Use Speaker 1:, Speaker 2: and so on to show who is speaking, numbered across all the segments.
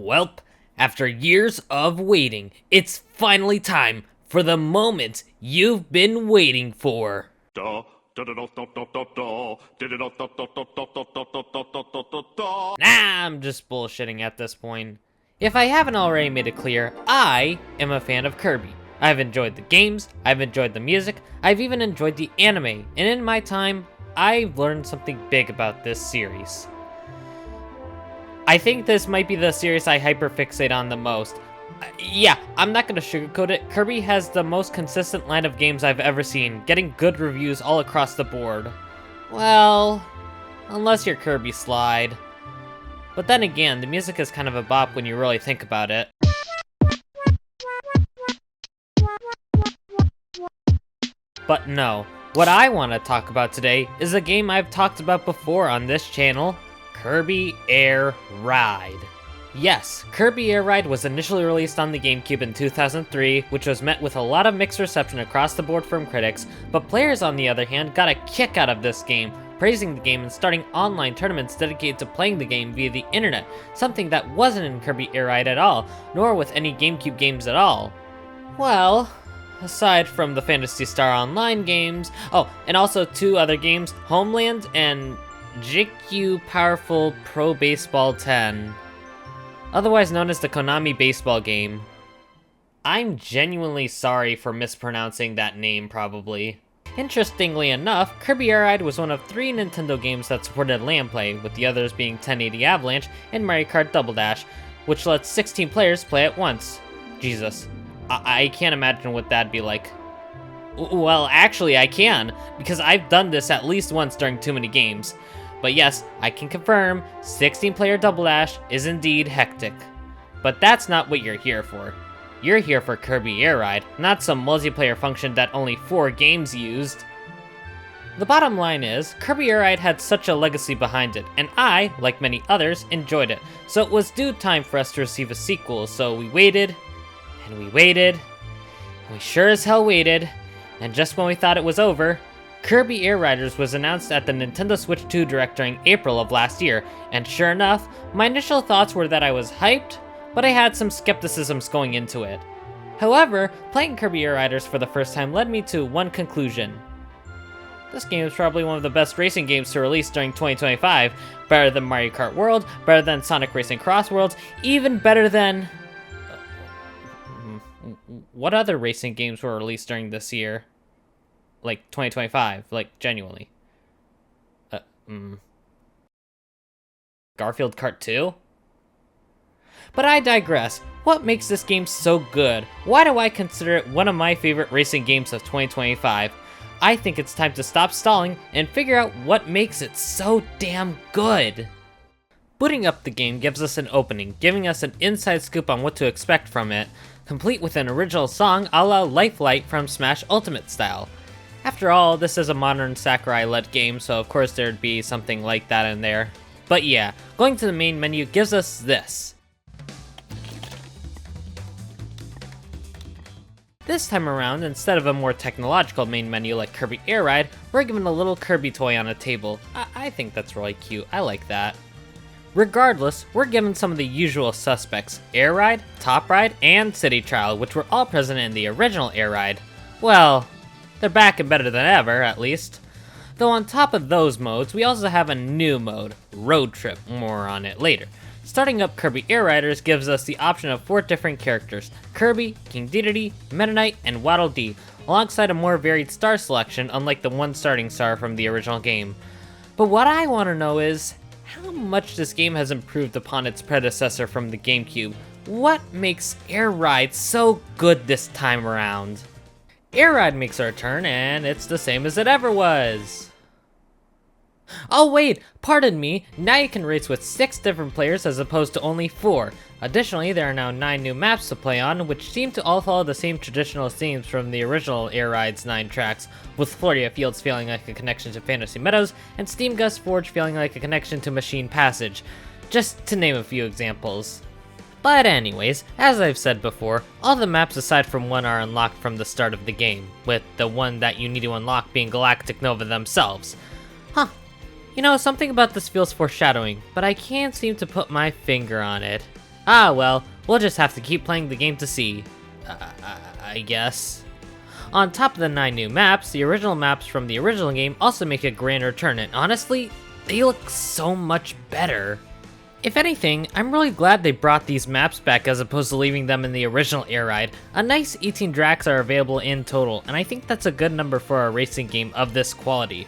Speaker 1: Welp, after years of waiting, it's finally time for the moment you've been waiting for. Nah, I'm just bullshitting at this point. If I haven't already made it clear, I am a fan of Kirby. I've enjoyed the games, I've enjoyed the music, I've even enjoyed the anime, and in my time, I've learned something big about this series. I think this might be the series I hyperfixate on the most. Yeah, I'm not gonna sugarcoat it. Kirby has the most consistent line of games I've ever seen, getting good reviews all across the board. Well, unless you're Kirby Slide. But then again, the music is kind of a bop when you really think about it. But no, what I want to talk about today is a game I've talked about before on this channel, Kirby Air Ride. Yes, Kirby Air Ride was initially released on the GameCube in 2003, which was met with a lot of mixed reception across the board from critics, but players on the other hand got a kick out of this game, praising the game and starting online tournaments dedicated to playing the game via the internet, something that wasn't in Kirby Air Ride at all, nor with any GameCube games at all. Well, aside from the Phantasy Star Online games, oh, and also two other games, Homeland and JQ Powerful Pro Baseball 10, otherwise known as the Konami baseball game. I'm genuinely sorry for mispronouncing that name, probably. Interestingly enough, Kirby Air Ride was one of 3 Nintendo games that supported LAN play, with the others being 1080 Avalanche and Mario Kart Double Dash, which lets 16 players play at once. Jesus, I can't imagine what that'd be like. Well, actually I can, because I've done this at least once during too many games. But yes, I can confirm, 16-player Double Dash is indeed hectic. But that's not what you're here for. You're here for Kirby Air Ride, not some multiplayer function that only 4 games used. The bottom line is, Kirby Air Ride had such a legacy behind it, and I, like many others, enjoyed it. So it was due time for us to receive a sequel, so we waited, and we waited, and we sure as hell waited, and just when we thought it was over, Kirby Air Riders was announced at the Nintendo Switch 2 Direct during April of last year, and sure enough, my initial thoughts were that I was hyped, but I had some skepticisms going into it. However, playing Kirby Air Riders for the first time led me to one conclusion. This game is probably one of the best racing games to release during 2025, better than Mario Kart World, better than Sonic Racing Cross Worlds, even better than... What other racing games were released during this year? Like, 2025, like, genuinely. Garfield Kart 2? But I digress. What makes this game so good? Why do I consider it one of my favorite racing games of 2025? I think it's time to stop stalling and figure out what makes it so damn good. Booting up the game gives us an opening, giving us an inside scoop on what to expect from it, complete with an original song a la Lifelight from Smash Ultimate style. After all, this is a modern Sakurai-led game, so of course there'd be something like that in there. But yeah, going to the main menu gives us this. This time around, instead of a more technological main menu like Kirby Air Ride, we're given a little Kirby toy on a table. I think that's really cute, I like that. Regardless, we're given some of the usual suspects, Air Ride, Top Ride, and City Trial, which were all present in the original Air Ride. Well, they're back and better than ever, at least. Though on top of those modes, we also have a new mode, Road Trip, more on it later. Starting up Kirby Air Riders gives us the option of 4 different characters, Kirby, King Dedede, Meta Knight, and Waddle Dee, alongside a more varied star selection unlike the one starting star from the original game. But what I want to know is, how much this game has improved upon its predecessor from the GameCube? What makes Air Ride so good this time around? Air Ride makes a return, and it's the same as it ever was. Oh wait, pardon me, now you can race with 6 different players as opposed to only 4. Additionally, there are now 9 new maps to play on, which seem to all follow the same traditional themes from the original Air Ride's 9 tracks, with Floria Fields feeling like a connection to Fantasy Meadows, and Steam Gust Forge feeling like a connection to Machine Passage, just to name a few examples. But anyways, as I've said before, all the maps aside from one are unlocked from the start of the game, with the one that you need to unlock being Galactic Nova themselves. Huh, you know, something about this feels foreshadowing, but I can't seem to put my finger on it. Ah well, we'll just have to keep playing the game to see. I guess. On top of the 9 new maps, the original maps from the original game also make a grand return, and honestly, they look so much better. If anything, I'm really glad they brought these maps back as opposed to leaving them in the original Joyride. A nice 18 tracks are available in total, and I think that's a good number for a racing game of this quality.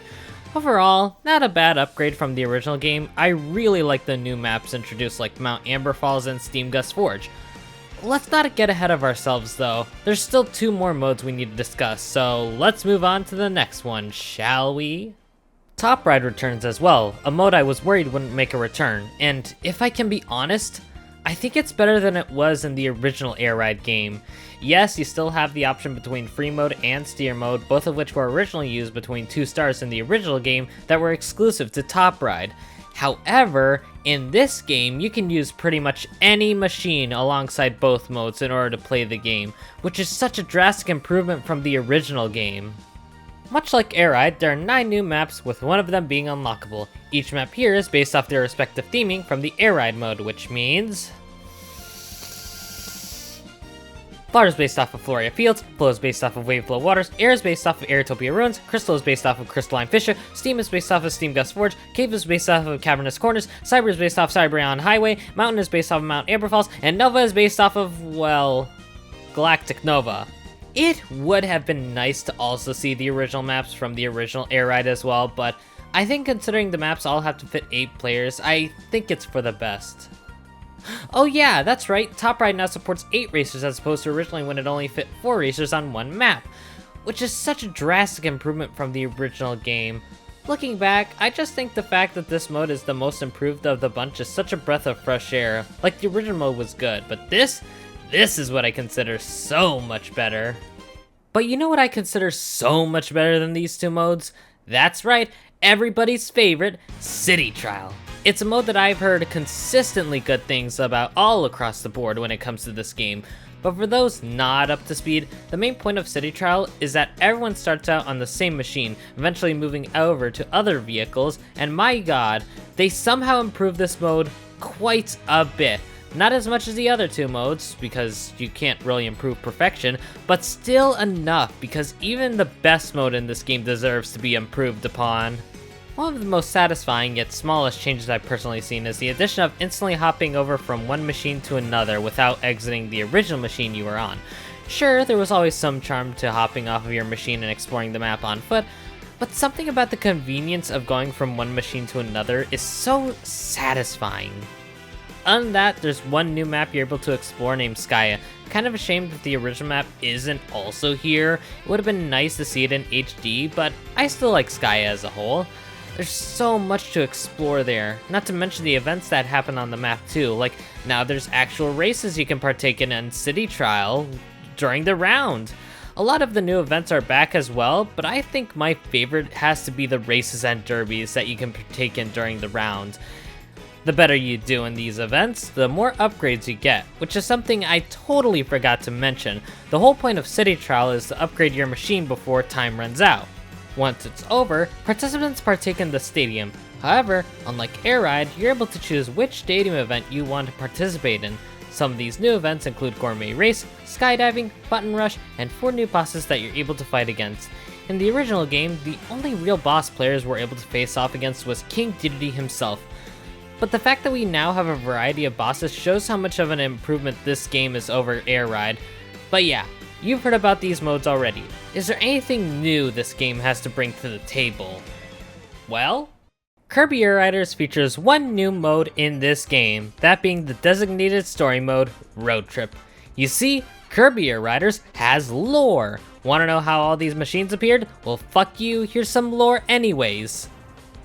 Speaker 1: Overall, not a bad upgrade from the original game. I really like the new maps introduced like Mount Amber Falls and Steam Gust Forge. Let's not get ahead of ourselves though. There's still 2 more modes we need to discuss, so let's move on to the next one, shall we? Top Ride returns as well, a mode I was worried wouldn't make a return, and if I can be honest, I think it's better than it was in the original Joyride game. Yes, you still have the option between free mode and steer mode, both of which were originally used between 2 stars in the original game that were exclusive to Top Ride. However, in this game, you can use pretty much any machine alongside both modes in order to play the game, which is such a drastic improvement from the original game. Much like Joyride, there are 9 new maps, with one of them being unlockable. Each map here is based off their respective theming from the Joyride mode, which means Flower is based off of Floria Fields, Flow is based off of Waveflow Waters, Air is based off of Airtopia Ruins, Crystal is based off of Crystalline Fissure, Steam is based off of Steam Gust Forge, Cave is based off of Cavernous Corners, Cyber is based off Cyberion Highway, Mountain is based off of Mount Amber Falls, and Nova is based off of, well, Galactic Nova. It would have been nice to also see the original maps from the original Joyride as well, but I think considering the maps all have to fit 8 players, I think it's for the best. Oh yeah, that's right, Top Ride now supports 8 racers as opposed to originally when it only fit 4 racers on one map, which is such a drastic improvement from the original game. Looking back, I just think the fact that this mode is the most improved of the bunch is such a breath of fresh air. Like the original mode was good, but this is what I consider so much better. But you know what I consider so much better than these 2 modes? That's right, everybody's favorite, City Trial. It's a mode that I've heard consistently good things about all across the board when it comes to this game. But for those not up to speed, the main point of City Trial is that everyone starts out on the same machine, eventually moving over to other vehicles, and my god, they somehow improved this mode quite a bit. Not as much as the other 2 modes, because you can't really improve perfection, but still enough, because even the best mode in this game deserves to be improved upon. One of the most satisfying yet smallest changes I've personally seen is the addition of instantly hopping over from one machine to another without exiting the original machine you were on. Sure, there was always some charm to hopping off of your machine and exploring the map on foot, but something about the convenience of going from one machine to another is so satisfying. Other than that, there's one new map you're able to explore named Skyah. Kind of ashamed that the original map isn't also here. It would have been nice to see it in HD, but I still like Skyah as a whole. There's so much to explore there, not to mention the events that happen on the map too, like now there's actual races you can partake in City Trial during the round. A lot of the new events are back as well, but I think my favorite has to be the races and derbies that you can partake in during the round. The better you do in these events, the more upgrades you get, which is something I totally forgot to mention. The whole point of City Trial is to upgrade your machine before time runs out. Once it's over, participants partake in the stadium. However, unlike Joyride, you're able to choose which stadium event you want to participate in. Some of these new events include Gourmet Race, Skydiving, Button Rush, and 4 new bosses that you're able to fight against. In the original game, the only real boss players we're able to face off against was King Dedede himself. But the fact that we now have a variety of bosses shows how much of an improvement this game is over Joyride. But yeah, you've heard about these modes already. Is there anything new this game has to bring to the table? Well, Kirby Joyriders features one new mode in this game, that being the designated story mode, Road Trip. You see, Kirby Joyriders has lore. Wanna know how all these machines appeared? Well fuck you, here's some lore anyways.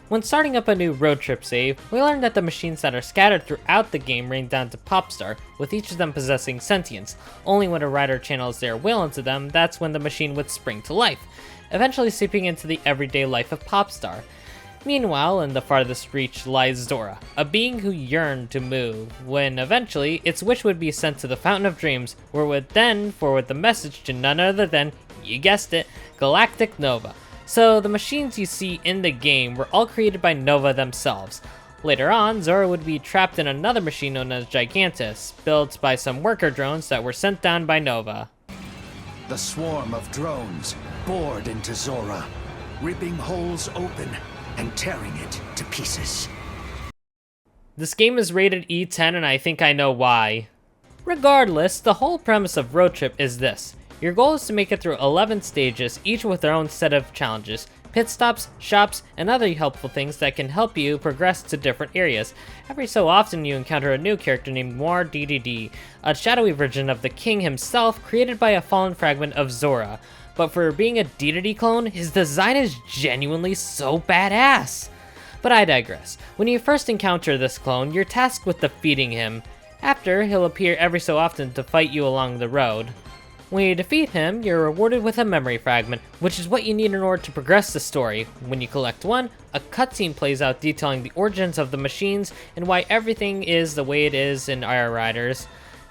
Speaker 1: When starting up a new road trip save, we learn that the machines that are scattered throughout the game rain down to Popstar, with each of them possessing sentience. Only when a rider channels their will into them, that's when the machine would spring to life, eventually seeping into the everyday life of Popstar. Meanwhile, in the farthest reach lies Zora, a being who yearned to move, when eventually its wish would be sent to the Fountain of Dreams, where it would then forward the message to none other than, you guessed it, Galactic Nova. So the machines you see in the game were all created by Nova themselves. Later on, Zora would be trapped in another machine known as Gigantus, built by some worker drones that were sent down by Nova.
Speaker 2: The swarm of drones bored into Zora, ripping holes open and tearing it to pieces.
Speaker 1: This game is rated E10 and I think I know why. Regardless, the whole premise of Road Trip is this. Your goal is to make it through 11 stages, each with their own set of challenges. Pit stops, shops, and other helpful things that can help you progress to different areas. Every so often you encounter a new character named Moir DDD, a shadowy version of the king himself created by a fallen fragment of Zora. But for being a DDD clone, his design is genuinely so badass. But I digress. When you first encounter this clone, you're tasked with defeating him. After, he'll appear every so often to fight you along the road. When you defeat him, you're rewarded with a memory fragment, which is what you need in order to progress the story. When you collect one, a cutscene plays out detailing the origins of the machines and why everything is the way it is in Joyriders.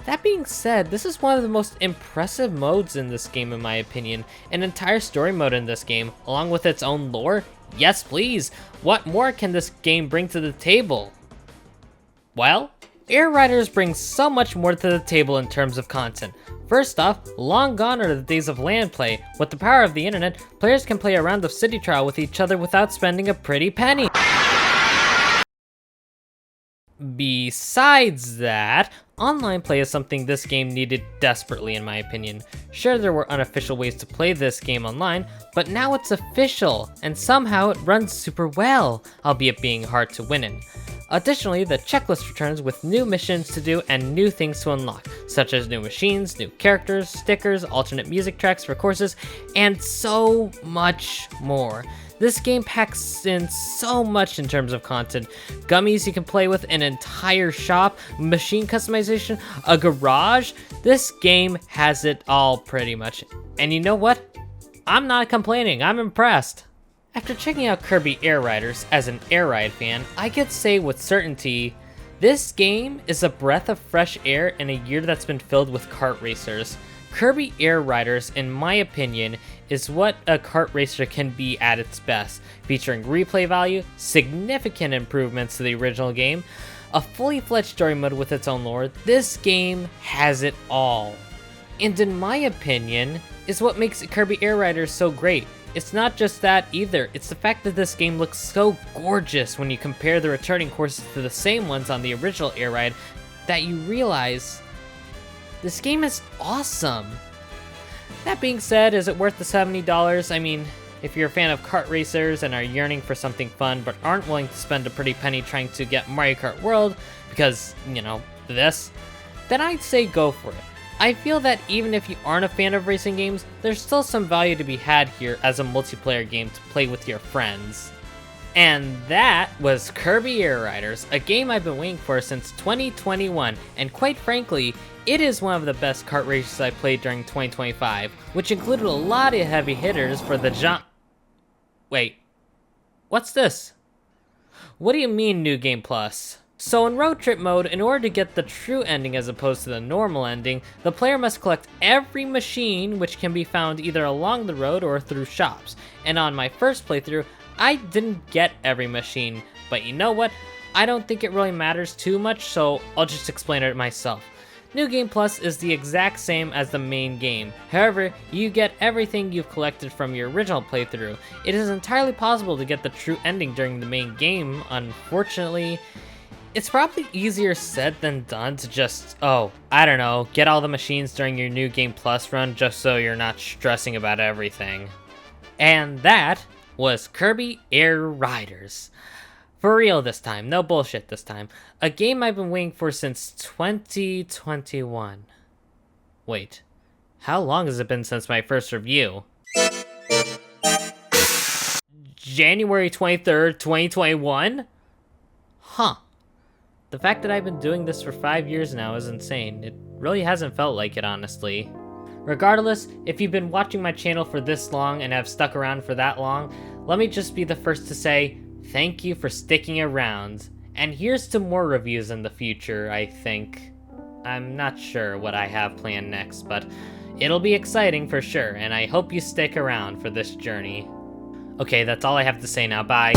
Speaker 1: That being said, this is one of the most impressive modes in this game in my opinion. An entire story mode in this game, along with its own lore? Yes please! What more can this game bring to the table? Well, Joyriders brings so much more to the table in terms of content. First off, long gone are the days of LAN play. With the power of the internet, players can play a round of city trial with each other without spending a pretty penny. Besides that, online play is something this game needed desperately in my opinion. Sure, there were unofficial ways to play this game online, but now it's official, and somehow it runs super well, albeit being hard to win in. Additionally, the checklist returns with new missions to do and new things to unlock, such as new machines, new characters, stickers, alternate music tracks for courses, and so much more. This game packs in so much in terms of content. Gummies you can play with, an entire shop, machine customization, a garage. This game has it all pretty much. And you know what? I'm not complaining, I'm impressed. After checking out Kirby Joyriders as an Joyride fan, I could say with certainty, this game is a breath of fresh air in a year that's been filled with kart racers. Kirby Joyriders, in my opinion, is what a kart racer can be at its best, featuring replay value, significant improvements to the original game, a fully fledged story mode with its own lore. This game has it all. And in my opinion, is what makes Kirby Joyriders so great. It's not just that either, it's the fact that this game looks so gorgeous when you compare the returning courses to the same ones on the original Joyride that you realize this game is awesome. That being said, is it worth the $70? I mean, if you're a fan of kart racers and are yearning for something fun but aren't willing to spend a pretty penny trying to get Mario Kart World because, you know, this, then I'd say go for it. I feel that even if you aren't a fan of racing games, there's still some value to be had here as a multiplayer game to play with your friends. And that was Kirby Joyriders, a game I've been waiting for since 2021, and quite frankly, it is one of the best kart races I played during 2025, which included a lot of heavy hitters for the Wait, what's this? What do you mean New Game Plus? So in Road Trip mode, in order to get the true ending as opposed to the normal ending, the player must collect every machine which can be found either along the road or through shops. And on my first playthrough, I didn't get every machine, but you know what? I don't think it really matters too much, so I'll just explain it myself. New Game Plus is the exact same as the main game. However, you get everything you've collected from your original playthrough. It is entirely possible to get the true ending during the main game. Unfortunately, it's probably easier said than done to just, I don't know, get all the machines during your New Game Plus run just so you're not stressing about everything. And that was Kirby Joyriders. For real this time, no bullshit this time. A game I've been waiting for since 2021. Wait, how long has it been since my first review? January 23rd, 2021? Huh. The fact that I've been doing this for 5 years now is insane. It really hasn't felt like it, honestly. Regardless, if you've been watching my channel for this long and have stuck around for that long, let me just be the first to say thank you for sticking around. And here's to more reviews in the future, I think. I'm not sure what I have planned next, but it'll be exciting for sure, and I hope you stick around for this journey. Okay, that's all I have to say now. Bye.